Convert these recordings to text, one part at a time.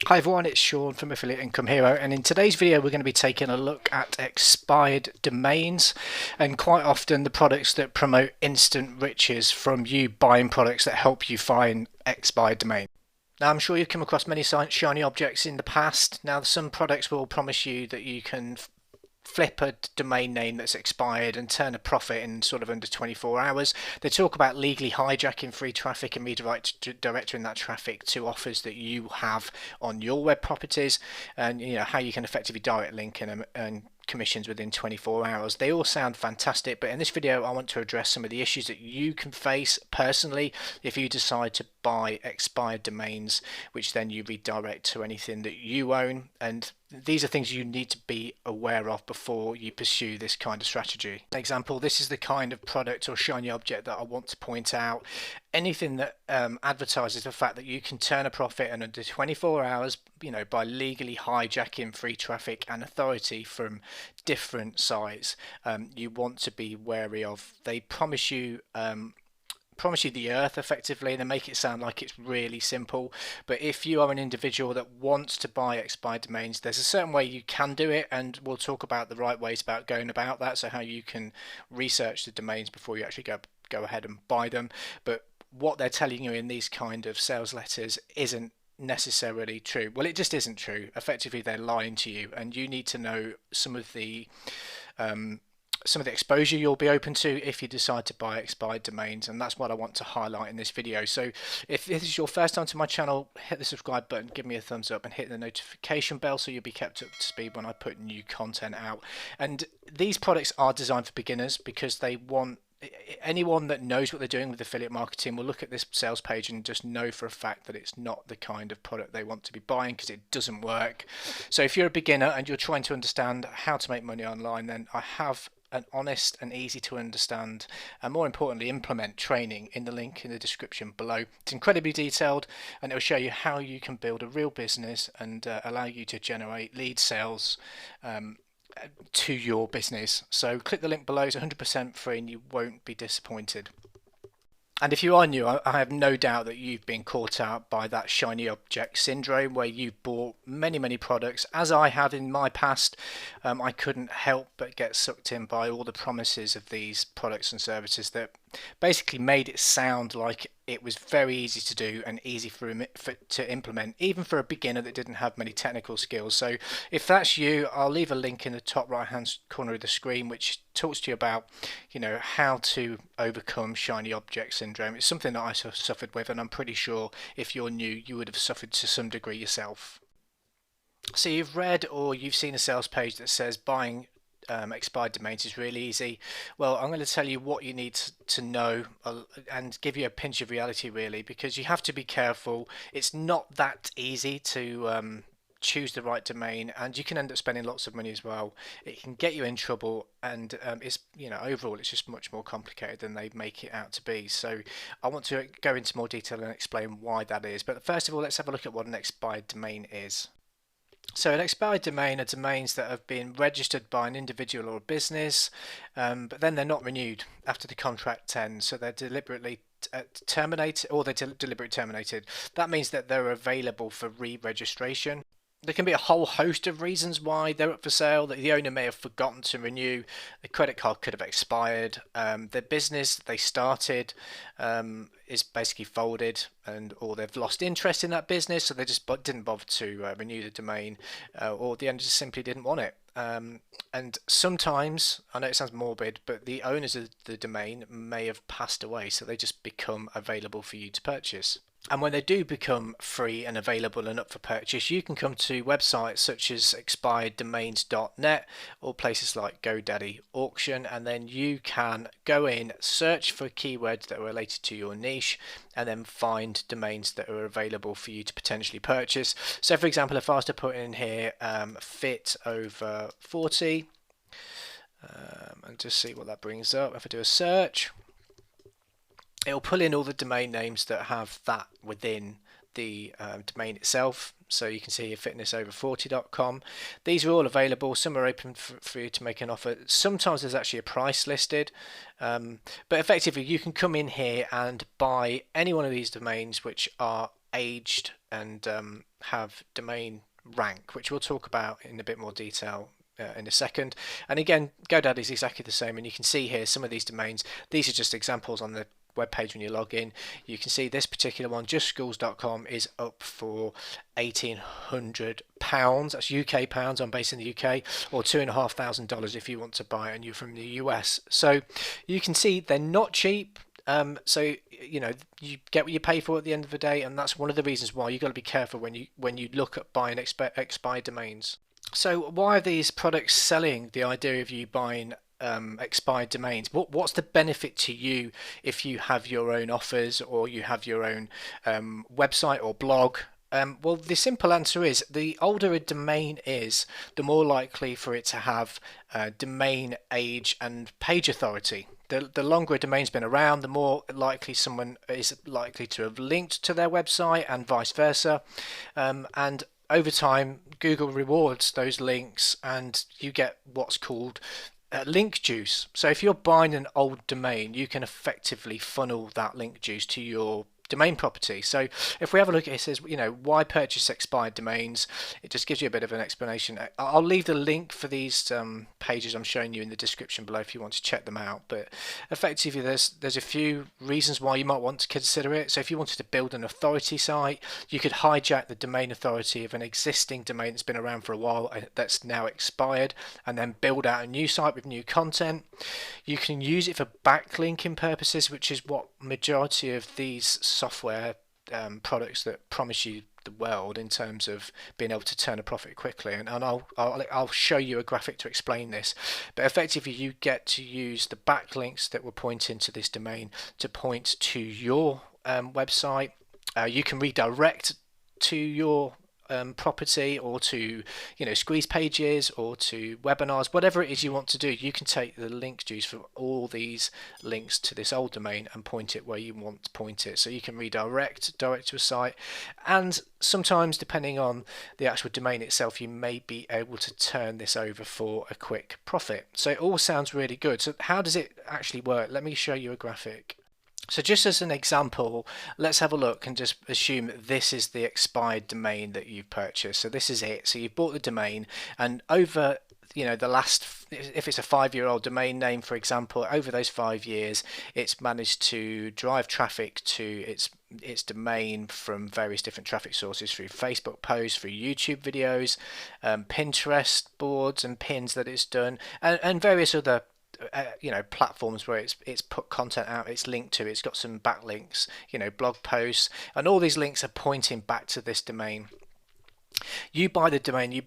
Hi everyone, it's Sean from Affiliate Income Hero, and in today's video we're going to be taking a look at expired domains, and quite often the products that promote instant riches from you buying products that help you find expired domains. Now, I'm sure you've come across many shiny objects in the past. Now, some products will promise you that you can flip a domain name that's expired and turn a profit in sort of under 24 hours. They talk about legally hijacking free traffic and redirecting that traffic to offers that you have on your web properties, and how you can effectively direct link and earn commissions within 24 hours. They all sound fantastic, but in this video I want to address some of the issues that you can face personally if you decide to buy expired domains, which then you redirect to anything that you own. And these are things you need to be aware of before you pursue this kind of strategy. For example, this is the kind of product or shiny object that I want to point out. Anything that advertises the fact that you can turn a profit in under 24 hours, by legally hijacking free traffic and authority from different sites, you want to be wary of. They promise you the earth effectively, and they make it sound like it's really simple. But if you are an individual that wants to buy expired domains, there's a certain way you can do it, and we'll talk about the right ways about going about that, so how you can research the domains before you actually go ahead and buy them. But what they're telling you in these kind of sales letters isn't necessarily true. Well, it just isn't true. Effectively, they're lying to you, and you need to know um, some of the exposure you'll be open to if you decide to buy expired domains, and that's what I want to highlight in this video. So if this is your first time to my channel, hit the subscribe button, give me a thumbs up, and hit the notification bell so you'll be kept up to speed when I put new content out. And these products are designed for beginners because they want anyone that knows what they're doing with affiliate marketing will look at this sales page and just know for a fact that it's not the kind of product they want to be buying, because it doesn't work. So if you're a beginner and you're trying to understand how to make money online, then I have an honest and easy to understand, and more importantly implement, training in the link in the description below. It's incredibly detailed, and it will show you how you can build a real business and allow you to generate lead sales to your business. So click the link below. It's 100% free and you won't be disappointed. And if you are new, I have no doubt that you've been caught out by that shiny object syndrome, where you've bought many products, as I have in my past. I couldn't help but get sucked in by all the promises of these products and services that basically made it sound like it was very easy to do and easy to implement, even for a beginner that didn't have many technical skills. So if that's you, I'll leave a link in the top right hand corner of the screen which talks to you about how to overcome shiny object syndrome. It's something that I suffered with, and I'm pretty sure if you're new you would have suffered to some degree yourself. So you've read or you've seen a sales page that says buying expired domains is really easy. Well, I'm going to tell you what you need to know and give you a pinch of reality, really, because you have to be careful. It's not that easy to choose the right domain, and you can end up spending lots of money as well. It can get you in trouble, and it's overall it's just much more complicated than they make it out to be. So I want to go into more detail and explain why that is. But first of all, let's have a look at what an expired domain is. So an expired domain are domains that have been registered by an individual or a business, but then they're not renewed after the contract ends. So they're deliberately terminated, or they're deliberately terminated. That means that they're available for re-registration. There can be a whole host of reasons why they're up for sale. That the owner may have forgotten to renew, the credit card could have expired, their business they started is basically folded, or they've lost interest in that business, so they just didn't bother to renew the domain, or the owner just simply didn't want it. And sometimes, I know it sounds morbid, but the owners of the domain may have passed away, so they just become available for you to purchase. And when they do become free and available and up for purchase, you can come to websites such as expireddomains.net or places like GoDaddy Auction, and then you can go in, search for keywords that are related to your niche, and then find domains that are available for you to potentially purchase. So for example, if I was to put in here fit over 40 and just see what that brings up, if I do a search, it'll pull in all the domain names that have that within the domain itself. So you can see here fitnessover40.com. These are all available. Some are open for you to make an offer. Sometimes there's actually a price listed, but effectively you can come in here and buy any one of these domains which are aged and have domain rank, which we'll talk about in a bit more detail in a second. And again, GoDaddy is exactly the same, and you can see here some of these domains. These are just examples on the web page when you log in. You can see this particular one, justschools.com, is up for £1,800. That's UK pounds. I'm based in the UK, or $2,500 if you want to buy it and you're from the US. So you can see they're not cheap. So you know, you get what you pay for at the end of the day, and that's one of the reasons why you've got to be careful when you look at buying expired domains. So why are these products selling the idea of you buying expired domains? What's the benefit to you if you have your own offers or you have your own website or blog? Well, the simple answer is the older a domain is, the more likely for it to have domain age and page authority. The longer a domain's been around, the more likely someone is likely to have linked to their website and vice versa. And over time, Google rewards those links, and you get what's called link juice. So if you're buying an old domain, you can effectively funnel that link juice to your domain property. So if we have a look at it, it says, you know, why purchase expired domains? It just gives you a bit of an explanation. I'll leave the link for these pages I'm showing you in the description below if you want to check them out. But effectively, there's a few reasons why you might want to consider it. So if you wanted to build an authority site, you could hijack the domain authority of an existing domain that's been around for a while that's now expired, and then build out a new site with new content. You can use it for backlinking purposes, which is what majority of these software products that promise you the world in terms of being able to turn a profit quickly, and I'll show you a graphic to explain this. But effectively, you get to use the backlinks that will point into this domain to point to your website. You can redirect to your property, or to, you know, squeeze pages, or to webinars, whatever it is you want to do. You can take the link juice from all these links to this old domain and point it where you want to point it. So you can direct to a site, and sometimes, depending on the actual domain itself, you may be able to turn this over for a quick profit. So it all sounds really good. So how does it actually work? Let me show you a graphic. So just as an example, let's have a look and just assume this is the expired domain that you've purchased. So this is it. So you've bought the domain, and over, you know, the last, if it's a 5-year-old domain name, for example, over those 5 years, it's managed to drive traffic to its domain from various different traffic sources, through Facebook posts, through YouTube videos, Pinterest boards and pins that it's done, and various other you know, platforms where it's put content out, it's linked to, it's got some backlinks, you know, blog posts, and all these links are pointing back to this domain. You buy the domain, you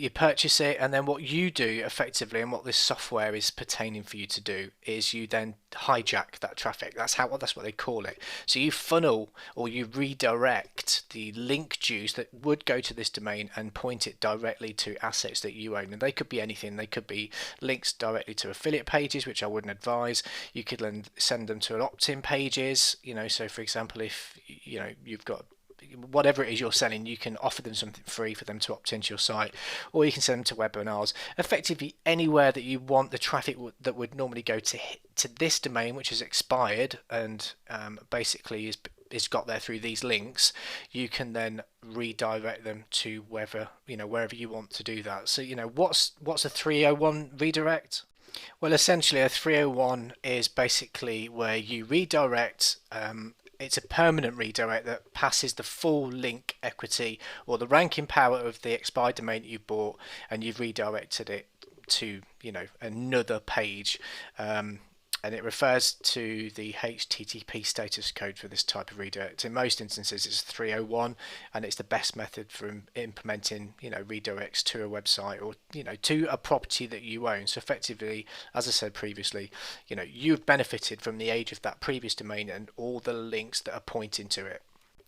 purchase it, and then what you do effectively, and what this software is pertaining for you to do, is you then hijack that traffic. That's what they call it. So you funnel, or you redirect the link juice that would go to this domain and point it directly to assets that you own. And they could be anything. They could be links directly to affiliate pages, which I wouldn't advise. You could then send them to an opt-in pages, you know. So for example, if you know you've got whatever it is you're selling, you can offer them something free for them to opt into your site, or you can send them to webinars. Effectively, anywhere that you want the traffic that would normally go to this domain, which is expired and basically is got there through these links, you can then redirect them to wherever you want to do that. So, you know, what's a 301 redirect? Well, essentially, a 301 is basically where you redirect. It's a permanent redirect that passes the full link equity or the ranking power of the expired domain that you bought, and you've redirected it to, you know, another page. And it refers to the HTTP status code for this type of redirect. In most instances, it's 301, and it's the best method for implementing, you know, redirects to a website, or, you know, to a property that you own. So effectively, as I said previously, you know, you've benefited from the age of that previous domain and all the links that are pointing to it.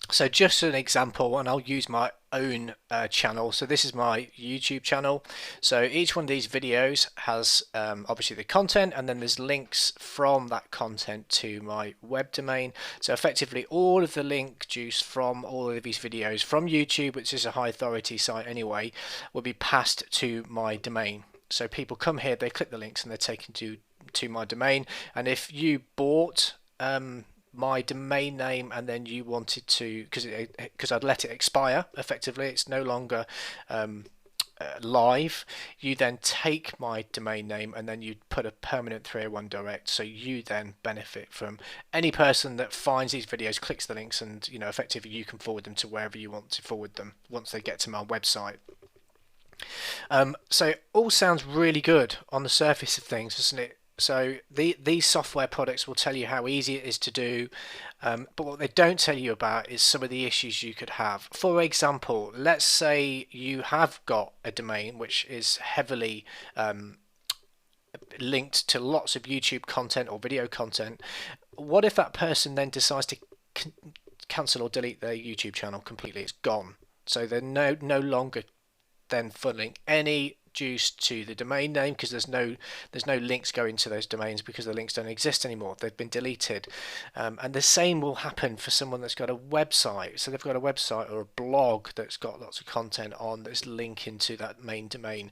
So just an example, and I'll use my own channel. So this is my YouTube channel. So each one of these videos has obviously the content, and then there's links from that content to my web domain. So effectively, all of the link juice from all of these videos from YouTube, which is a high authority site anyway, will be passed to my domain. So people come here, they click the links, and they're taken to my domain. And if you bought my domain name and then you wanted to, because I'd let it expire effectively, it's no longer live, you then take my domain name and then you put a permanent 301 direct, so you then benefit from any person that finds these videos, clicks the links, and effectively you can forward them to wherever you want to forward them once they get to my website. So it all sounds really good on the surface of things, doesn't it? So these software products will tell you how easy it is to do, but what they don't tell you about is some of the issues you could have. For example, let's say you have got a domain which is heavily linked to lots of YouTube content or video content. What if that person then decides to cancel or delete their YouTube channel completely? It's gone. So they're no longer then funneling any juice to the domain name, because there's no links going to those domains, because the links don't exist anymore, they've been deleted. And the same will happen for someone that's got a website. So they've got a website or a blog that's got lots of content on that's linking to that main domain.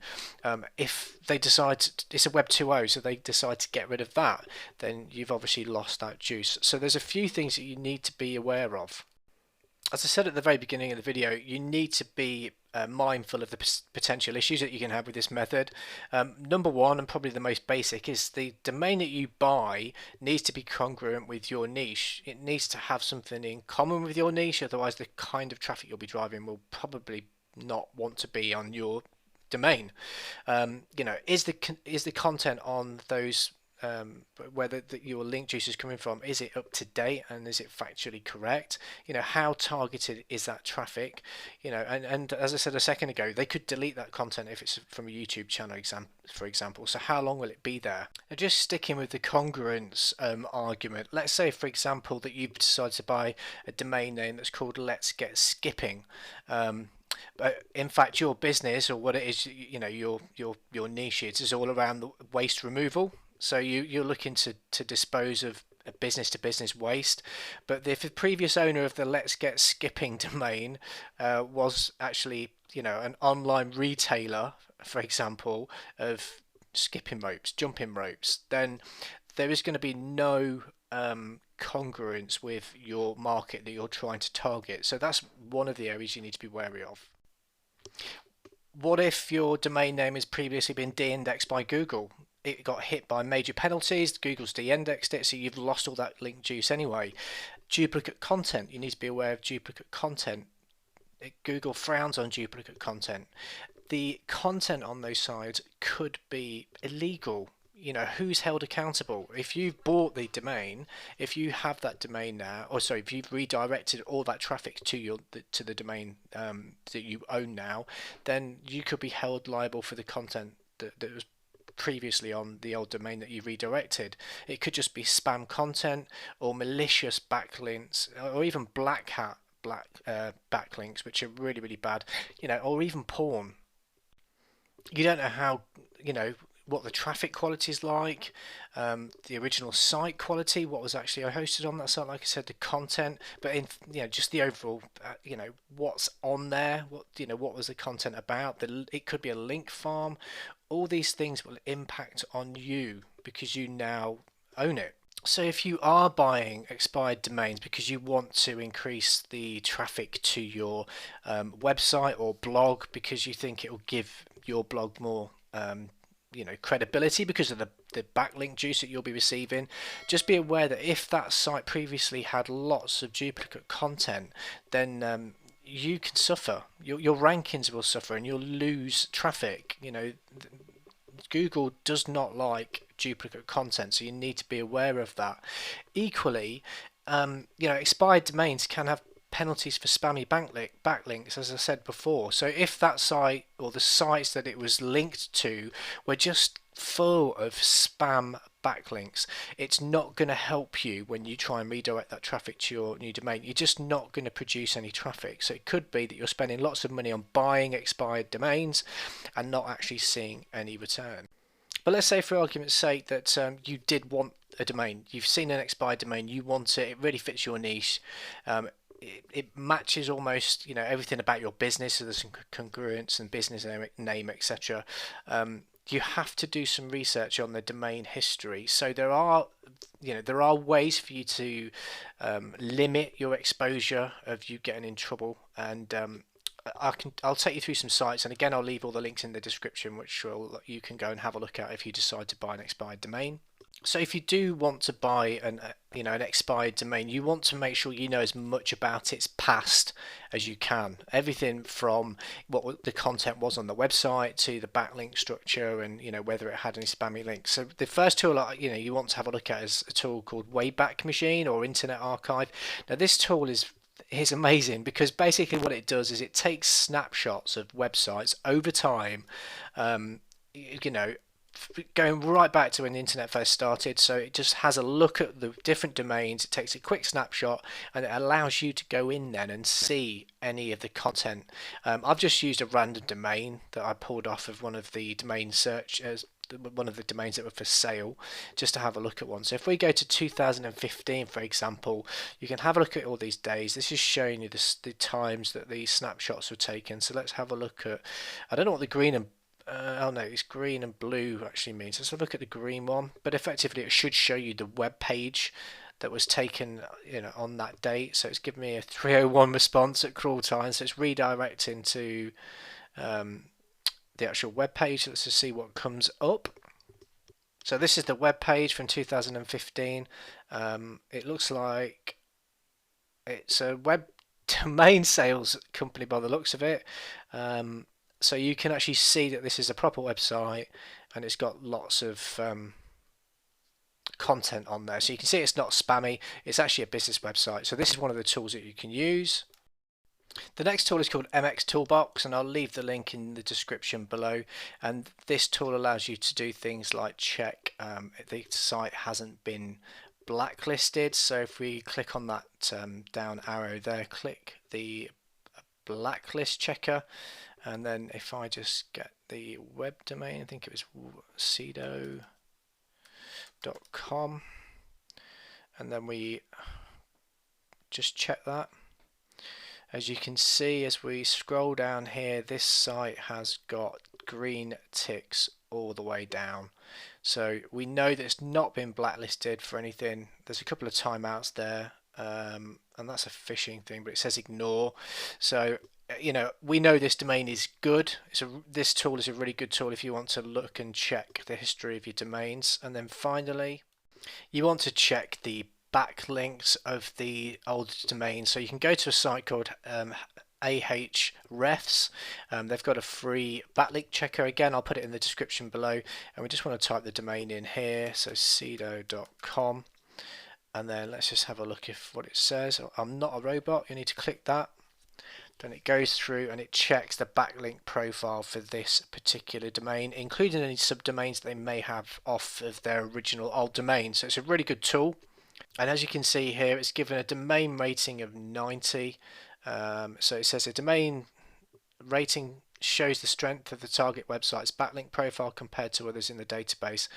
If they decide it's a Web 2.0, so they decide to get rid of that, then you've obviously lost that juice. So there's a few things that you need to be aware of. As I said at the very beginning of the video, you need to be mindful of the potential issues that you can have with this method. Number one, and probably the most basic, is the domain that you buy needs to be congruent with your niche. It needs to have something in common with your niche, otherwise the kind of traffic you'll be driving will probably not want to be on your domain. Is the content on those where your link juice is coming from, is it up to date and is it factually correct? How targeted is that traffic? And as I said a second ago, they could delete that content if it's from a YouTube channel, for example. So how long will it be there? Now, just sticking with the congruence argument, let's say, for example, that you decide to buy a domain name that's called Let's Get Skipping. But in fact, your business, or what it is, your niche is all around the waste removal. So you're looking to dispose of a business-to-business waste, but if the previous owner of the Let's Get Skipping domain was actually an online retailer, for example, of skipping ropes, jumping ropes, then there is going to be no congruence with your market that you're trying to target. So that's one of the areas you need to be wary of. What if your domain name has previously been de-indexed by Google? It got hit by major penalties, Google's de-indexed it, so you've lost all that link juice anyway. Duplicate content, you need to be aware of duplicate content. Google frowns on duplicate content. The content on those sites could be illegal. Who's held accountable? If you've bought the domain, if you have that domain now, if you've redirected all that traffic to the domain that you own now, then you could be held liable for the content that was previously on the old domain that you redirected. It could just be spam content or malicious backlinks, or even black hat backlinks, which are really, really bad, or even porn. You don't know how, what the traffic quality is like, the original site quality, what was actually hosted on that site, like I said, the content, but just the overall, what's on there, what was the content about. It could be a link farm. All these things will impact on you because you now own it. So if you are buying expired domains because you want to increase the traffic to your website or blog, because you think it will give your blog more credibility because of the backlink juice that you'll be receiving, just be aware that if that site previously had lots of duplicate content, then you can suffer. Your rankings will suffer and you'll lose traffic. Google does not like duplicate content, so you need to be aware of that. Equally, expired domains can have penalties for spammy backlinks, as I said before. So if that site or the sites that it was linked to were just full of spam backlinks, it's not going to help you when you try and redirect that traffic to your new domain. You're just not going to produce any traffic. So it could be that you're spending lots of money on buying expired domains and not actually seeing any return. But let's say, for argument's sake, that you did want a domain. You've seen an expired domain, you want it, it really fits your niche. It matches almost everything about your business, so there's some congruence and business name, etc. you have to do some research on the domain history. So there are, there are ways for you to limit your exposure of you getting in trouble, and I'll take you through some sites, and again I'll leave all the links in the description, which you can go and have a look at if you decide to buy an expired domain. So if you do want to buy an expired domain, you want to make sure you know as much about its past as you can. Everything from what the content was on the website to the backlink structure, and whether it had any spammy links. So the first tool you want to have a look at is a tool called Wayback Machine or Internet Archive. Now this tool is amazing, because basically what it does is it takes snapshots of websites over time, going right back to when the internet first started. So it just has a look at the different domains, it takes a quick snapshot, and it allows you to go in then and see any of the content. I've just used a random domain that I pulled off of one of the domain search as one of the domains that were for sale, just to have a look at one. So if we go to 2015, for example, you can have a look at all these days. This is showing you the times that these snapshots were taken. So let's have a look at, I don't know what the green and oh no, it's green and blue actually means. Let's have a look at the green one, but effectively it should show you the web page that was taken on that date. So it's giving me a 301 response at crawl time, so it's redirecting to the actual web page. Let's just see what comes up. So this is the web page from 2015. It looks like it's a web domain sales company by the looks of it. So you can actually see that this is a proper website, and it's got lots of content on there. So you can see it's not spammy, it's actually a business website. So this is one of the tools that you can use. The next tool is called MX Toolbox, and I'll leave the link in the description below. And this tool allows you to do things like check the site hasn't been blacklisted. So if we click on that down arrow there, click the blacklist checker, and then if I just get the web domain, I think it was sedo.com, and then we just check that. As you can see, as we scroll down here, this site has got green ticks all the way down. So we know that it's not been blacklisted for anything. There's a couple of timeouts there, and that's a phishing thing, but it says ignore. So we know this domain is good. This tool is a really good tool if you want to look and check the history of your domains. And then finally, you want to check the backlinks of the old domain. So you can go to a site called Ahrefs. They've got a free backlink checker. Again, I'll put it in the description below, and we just want to type the domain in here, so sedo.com, and then let's just have a look if what it says. I'm not a robot. You need to click that. Then it goes through and it checks the backlink profile for this particular domain, including any subdomains they may have off of their original old domain. So it's a really good tool. And as you can see here, it's given a domain rating of 90. So it says a domain rating shows the strength of the target website's backlink profile compared to others in the database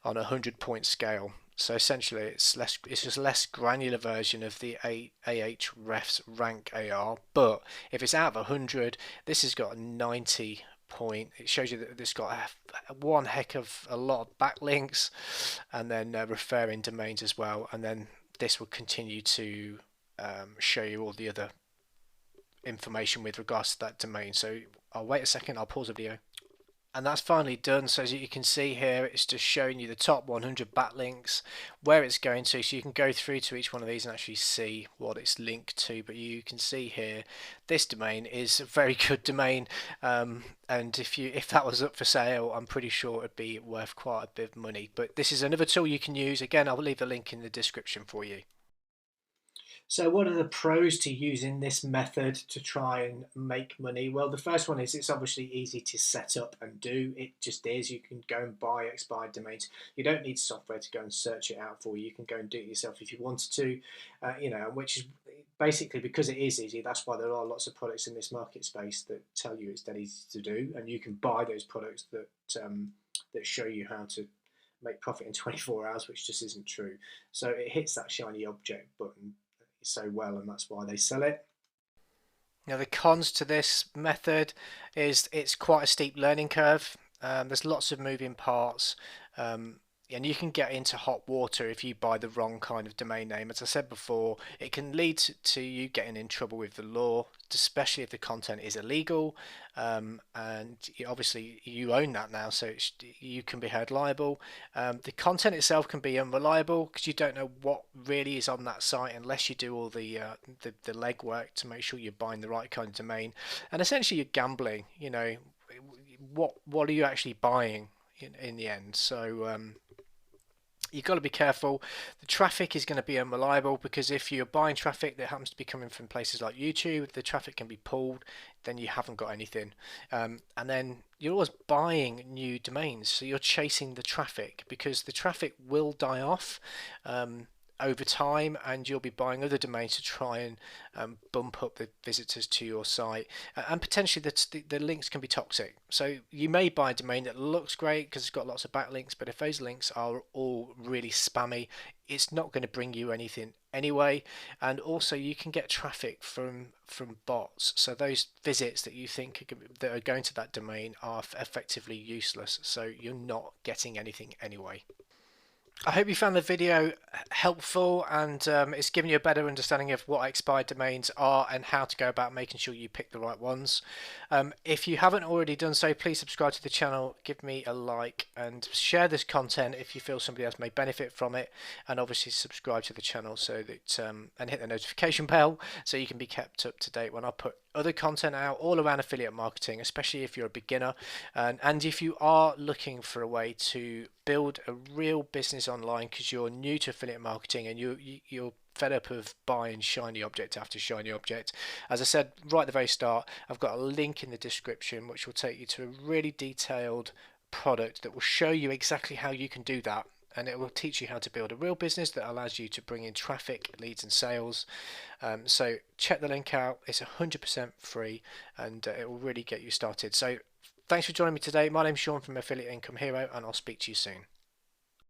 on a 100-point scale. So essentially, it's just a less granular version of the Ahrefs rank AR. But if it's out of 100, this has got a 90 point. It shows you that it's got one heck of a lot of backlinks, and then referring domains as well. And then this will continue to show you all the other information with regards to that domain. So I'll wait a second, I'll pause the video. And that's finally done. So as you can see here, it's just showing you the top 100 backlinks, where it's going to, so you can go through to each one of these and actually see what it's linked to. But you can see here, this domain is a very good domain, and if that was up for sale, I'm pretty sure it'd be worth quite a bit of money. But this is another tool you can use. Again, I'll leave the link in the description for you. So what are the pros to using this method to try and make money? Well, the first one is it's obviously easy to set up and do. It just is. You can go and buy expired domains. You don't need software to go and search it out for you. You can go and do it yourself if you wanted to, which is basically, because it is easy, that's why there are lots of products in this market space that tell you it's dead easy to do, and you can buy those products that show you how to make profit in 24 hours, which just isn't true. So it hits that shiny object button so well, and that's why they sell it. Now the cons to this method is it's quite a steep learning curve. There's lots of moving parts. And you can get into hot water if you buy the wrong kind of domain name. As I said before, it can lead to you getting in trouble with the law, especially if the content is illegal. And obviously, you own that now, so you can be held liable. The content itself can be unreliable because you don't know what really is on that site unless you do all the legwork to make sure you're buying the right kind of domain. And essentially, you're gambling. What are you actually buying in the end? So you've got to be careful. The traffic is going to be unreliable because if you're buying traffic that happens to be coming from places like YouTube, the traffic can be pulled, then you haven't got anything. And then you're always buying new domains, so you're chasing the traffic because the traffic will die off. Over time, and you'll be buying other domains to try and bump up the visitors to your site, and potentially the links can be toxic. So you may buy a domain that looks great because it's got lots of backlinks, but if those links are all really spammy, it's not going to bring you anything anyway. And also you can get traffic from bots, so those visits that you think that are going to that domain are effectively useless, so you're not getting anything anyway. I hope you found the video helpful and it's given you a better understanding of what expired domains are and how to go about making sure you pick the right ones. If you haven't already done so, please subscribe to the channel, give me a like and share this content if you feel somebody else may benefit from it, and obviously subscribe to the channel so that and hit the notification bell so you can be kept up to date when I put other content out all around affiliate marketing, especially if you're a beginner, and if you are looking for a way to build a real business online because you're new to affiliate marketing and you're fed up of buying shiny object after shiny object. As I said right at the very start, I've got a link in the description which will take you to a really detailed product that will show you exactly how you can do that, and it will teach you how to build a real business that allows you to bring in traffic, leads and sales. So check the link out, it's 100% free and it will really get you started. So thanks for joining me today. My name's Sean from Affiliate Income Hero and I'll speak to you soon.